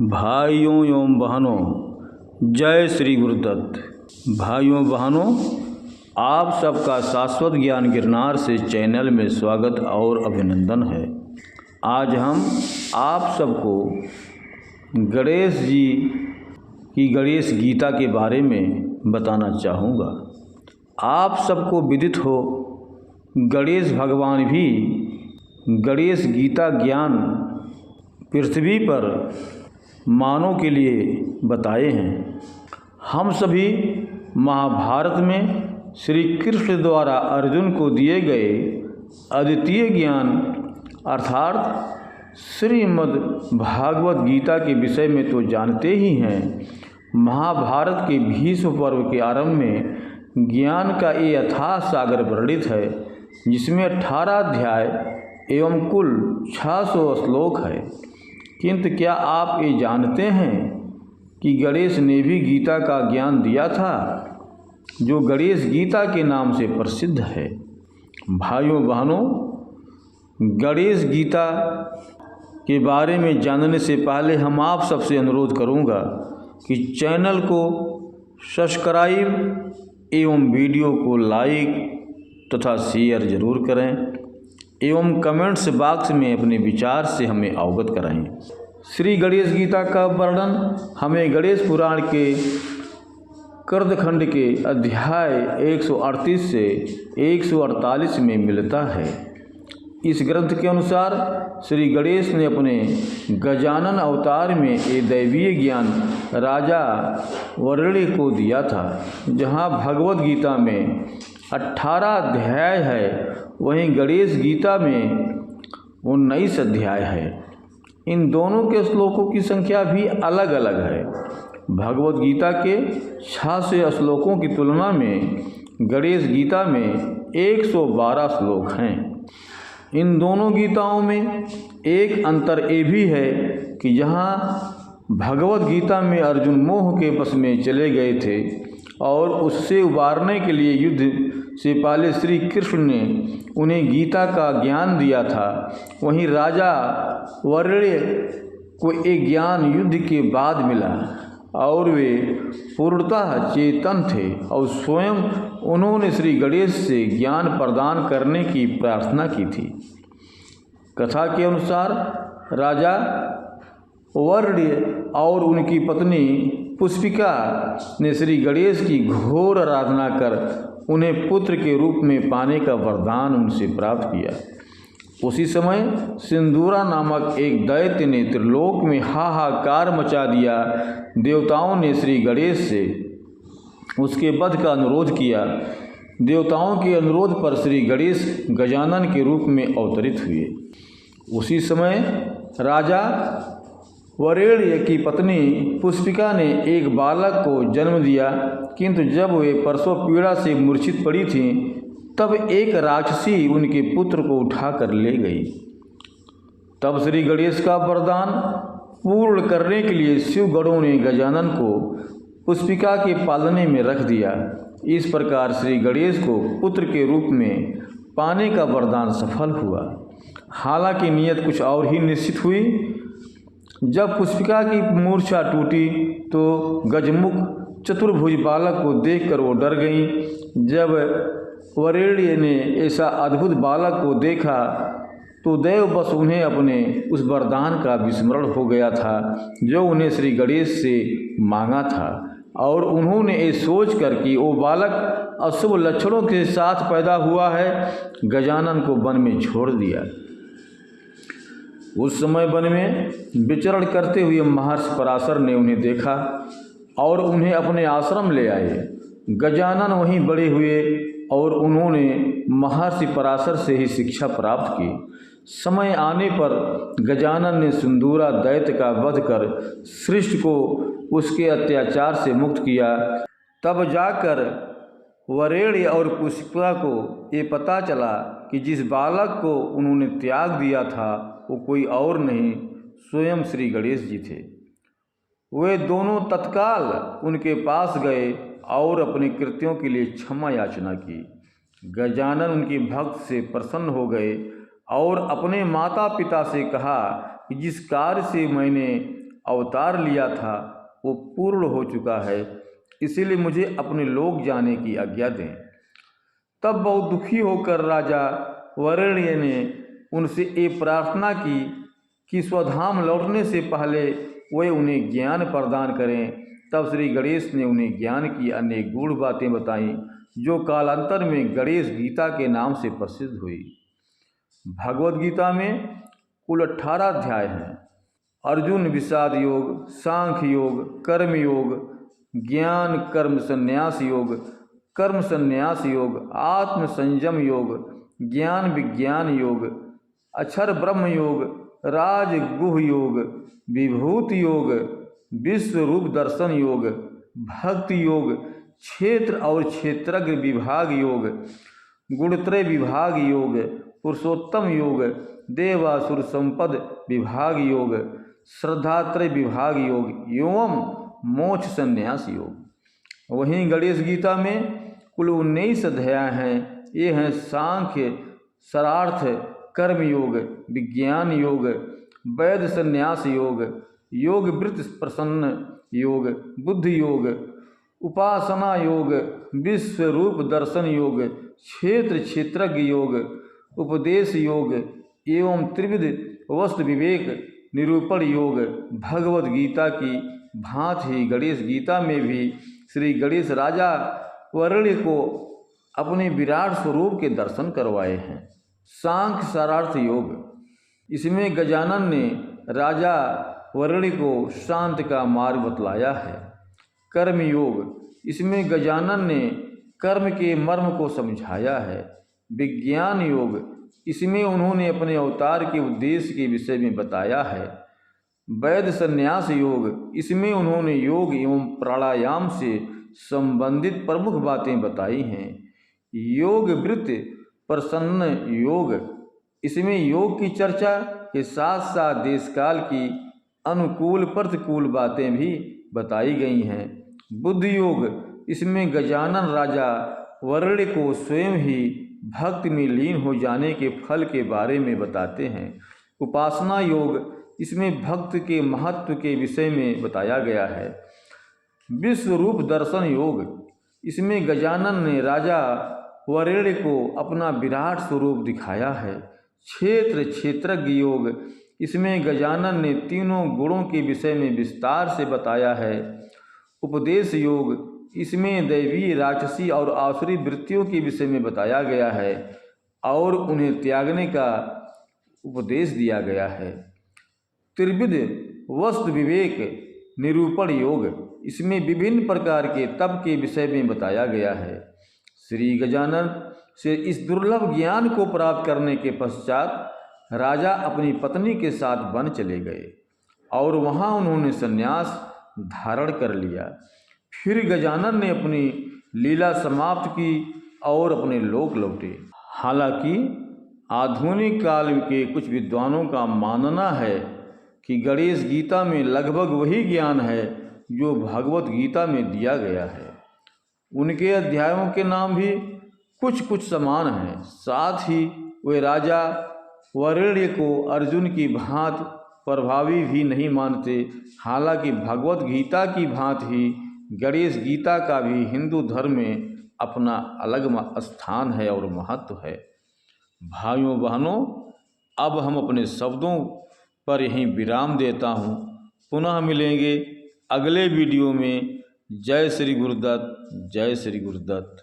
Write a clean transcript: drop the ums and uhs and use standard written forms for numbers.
भाइयों एवं बहनों, जय श्री गुरुदत्त। भाइयों बहनों, आप सबका शाश्वत ज्ञान गिरनार से चैनल में स्वागत और अभिनंदन है। आज हम आप सबको गणेश जी की गणेश गीता के बारे में बताना चाहूँगा। आप सबको विदित हो, गणेश भगवान भी गणेश गीता ज्ञान पृथ्वी पर मानव के लिए बताए हैं। हम सभी महाभारत में श्री कृष्ण द्वारा अर्जुन को दिए गए अद्वितीय ज्ञान अर्थात श्रीमद् भागवत गीता के विषय में तो जानते ही हैं। महाभारत के भीष्म पर्व के आरंभ में ज्ञान का ये अथाह सागर वर्णित है, जिसमें 18 अध्याय एवं कुल 600 श्लोक है। किंतु क्या आप ये जानते हैं कि गणेश ने भी गीता का ज्ञान दिया था, जो गणेश गीता के नाम से प्रसिद्ध है। भाइयों बहनों, गणेश गीता के बारे में जानने से पहले हम आप सबसे अनुरोध करूंगा कि चैनल को सब्सक्राइब एवं वीडियो को लाइक तथा शेयर जरूर करें एवं कमेंट्स बॉक्स में अपने विचार से हमें अवगत कराएं। श्री गणेश गीता का वर्णन हमें गणेश पुराण के कर्दखंड के अध्याय 138 से 148 में मिलता है। इस ग्रंथ के अनुसार श्री गणेश ने अपने गजानन अवतार में ये दैवीय ज्ञान राजा वरुण को दिया था। जहाँ भगवत गीता में 18 अध्याय है, वहीं गणेश गीता में 19 अध्याय है। इन दोनों के श्लोकों की संख्या भी अलग अलग है। भगवत गीता के 600 श्लोकों की तुलना में गणेश गीता में 112 श्लोक हैं। इन दोनों गीताओं में एक अंतर ये भी है कि जहाँ भगवत गीता में अर्जुन मोह के वश में चले गए थे और उससे उबारने के लिए युद्ध से पहले श्री कृष्ण ने उन्हें गीता का ज्ञान दिया था, वहीं राजा वरुण को एक ज्ञान युद्ध के बाद मिला और वे पूर्णतः चेतन थे और स्वयं उन्होंने श्री गणेश से ज्ञान प्रदान करने की प्रार्थना की थी। कथा के अनुसार राजा वरुण और उनकी पत्नी पुष्पिका ने श्री गणेश की घोर आराधना कर उन्हें पुत्र के रूप में पाने का वरदान उनसे प्राप्त किया। उसी समय सिंदूरा नामक एक दैत्य ने त्रिलोक में हाहाकार मचा दिया। देवताओं ने श्री गणेश से उसके वध का अनुरोध किया। देवताओं के अनुरोध पर श्री गणेश गजानन के रूप में अवतरित हुए। उसी समय राजा वरुण की पत्नी पुष्पिका ने एक बालक को जन्म दिया, किंतु जब वे प्रसव पीड़ा से मूर्छित पड़ी थीं, तब एक राक्षसी उनके पुत्र को उठा कर ले गई। तब श्री गणेश का वरदान पूर्ण करने के लिए शिव गणों ने गजानन को पुष्पिका के पालने में रख दिया। इस प्रकार श्री गणेश को पुत्र के रूप में पाने का वरदान सफल हुआ। हालांकि नियत कुछ और ही निश्चित हुई। जब पुष्पिका की मूर्छा टूटी तो गजमुख चतुर्भुज बालक को देखकर वो डर गईं। जब वरुण ने ऐसा अद्भुत बालक को देखा तो दैववश उन्हें अपने उस वरदान का विस्मरण हो गया था, जो उन्हें श्री गणेश से मांगा था, और उन्होंने ये सोचकर कि वो बालक अशुभ लक्षणों के साथ पैदा हुआ है, गजानन को वन में छोड़ दिया। उस समय वन में विचरण करते हुए महर्षि पराशर ने उन्हें देखा और उन्हें अपने आश्रम ले आए। गजानन वहीं बड़े हुए और उन्होंने महर्षि पराशर से ही शिक्षा प्राप्त की। समय आने पर गजानन ने सिंदूरा दैत्य का वध कर सृष्टि को उसके अत्याचार से मुक्त किया। तब जाकर वरुण और पुष्पिका को ये पता चला कि जिस बालक को उन्होंने त्याग दिया था वो कोई और नहीं, स्वयं श्री गणेश जी थे। वे दोनों तत्काल उनके पास गए और अपने कृत्यों के लिए क्षमा याचना की। गजानन उनके भक्त से प्रसन्न हो गए और अपने माता पिता से कहा कि जिस कार्य से मैंने अवतार लिया था वो पूर्ण हो चुका है, इसीलिए मुझे अपने लोक जाने की आज्ञा दें। तब बहुत दुखी होकर राजा वरेण्य ने उनसे ये प्रार्थना की कि स्वधाम लौटने से पहले वे उन्हें ज्ञान प्रदान करें। तब श्री गणेश ने उन्हें ज्ञान की अनेक गूढ़ बातें बताईं, जो कालांतर में गणेश गीता के नाम से प्रसिद्ध हुई। भगवद गीता में कुल 18 अध्याय हैं। अर्जुन विषाद योग, सांख्य योग, कर्म योग, ज्ञान कर्म संन्यास योग, कर्म संन्यास योग, आत्म संयम योग, ज्ञान विज्ञान योग, अक्षर ब्रह्म योग, राज गुह योग, विभूति योग, विश्व रूप दर्शन योग, भक्ति योग, क्षेत्र और क्षेत्रज्ञ विभाग योग, गुणत्रय विभाग योग, पुरुषोत्तम योग, देवासुर संपद विभाग योग, श्रद्धात्रय विभाग योग एवं मोक्ष संन्यास योग। वहीं गणेश गीता में कुल 19 अध्याय हैं। ये हैं सांख्य, शरार्थ, कर्म योग, विज्ञान योग, वैध संन्यास योग, योग वृत्त प्रसन्न योग, बुद्धि योग, उपासना योग, विश्व रूप दर्शन योग, क्षेत्र क्षेत्रज्ञ योग, उपदेश योग एवं त्रिविध वस्तु विवेक निरूपण योग। भगवद गीता की भांति ही गणेश गीता में भी श्री गणेश राजा वरेण्य को अपने विराट स्वरूप के दर्शन करवाए हैं। सांख्य शरार्थ योग, इसमें गजानन ने राजा वरेण्य को शांत का मार्ग बतलाया है। कर्म योग, इसमें गजानन ने कर्म के मर्म को समझाया है। विज्ञान योग, इसमें उन्होंने अपने अवतार के उद्देश्य के विषय में बताया है। वैध संन्यास योग, इसमें उन्होंने योग एवं प्राणायाम से संबंधित प्रमुख बातें बताई हैं। योग वृत्त प्रसन्न योग, इसमें योग की चर्चा के साथ साथ देशकाल की अनुकूल प्रतिकूल बातें भी बताई गई हैं। बुद्धि योग, इसमें गजानन राजा वरेण्य को स्वयं ही भक्ति में लीन हो जाने के फल के बारे में बताते हैं। उपासना योग, इसमें भक्त के महत्व के विषय में बताया गया है। विश्व रूप दर्शन योग, इसमें गजानन ने राजा वरेण्य को अपना विराट स्वरूप दिखाया है। क्षेत्र क्षेत्रज्ञ योग, इसमें गजानन ने तीनों गुणों के विषय में विस्तार से बताया है। उपदेश योग, इसमें दैवीय, राक्षसी और आसुरी वृत्तियों के विषय में बताया गया है और उन्हें त्यागने का उपदेश दिया गया है। त्रिविध वस्तु विवेक निरूपण योग, इसमें विभिन्न प्रकार के तप के विषय में बताया गया है। श्री गजानन से इस दुर्लभ ज्ञान को प्राप्त करने के पश्चात राजा अपनी पत्नी के साथ वन चले गए और वहाँ उन्होंने संन्यास धारण कर लिया। फिर गजानन ने अपनी लीला समाप्त की और अपने लोक लौटे। हालांकि आधुनिक काल के कुछ विद्वानों का मानना है कि गणेश गीता में लगभग वही ज्ञान है जो भगवत गीता में दिया गया है। उनके अध्यायों के नाम भी कुछ कुछ समान हैं। साथ ही वे राजा वरेण्य को अर्जुन की भांति प्रभावी भी नहीं मानते। हालांकि भगवत गीता की भांति ही गणेश गीता का भी हिंदू धर्म में अपना अलग स्थान है और महत्व है। भाइयों बहनों, अब हम अपने शब्दों पर यहीं विराम देता हूँ। पुनः मिलेंगे अगले वीडियो में। जय श्री गुरुदत्त, जय श्री गुरुदत्त।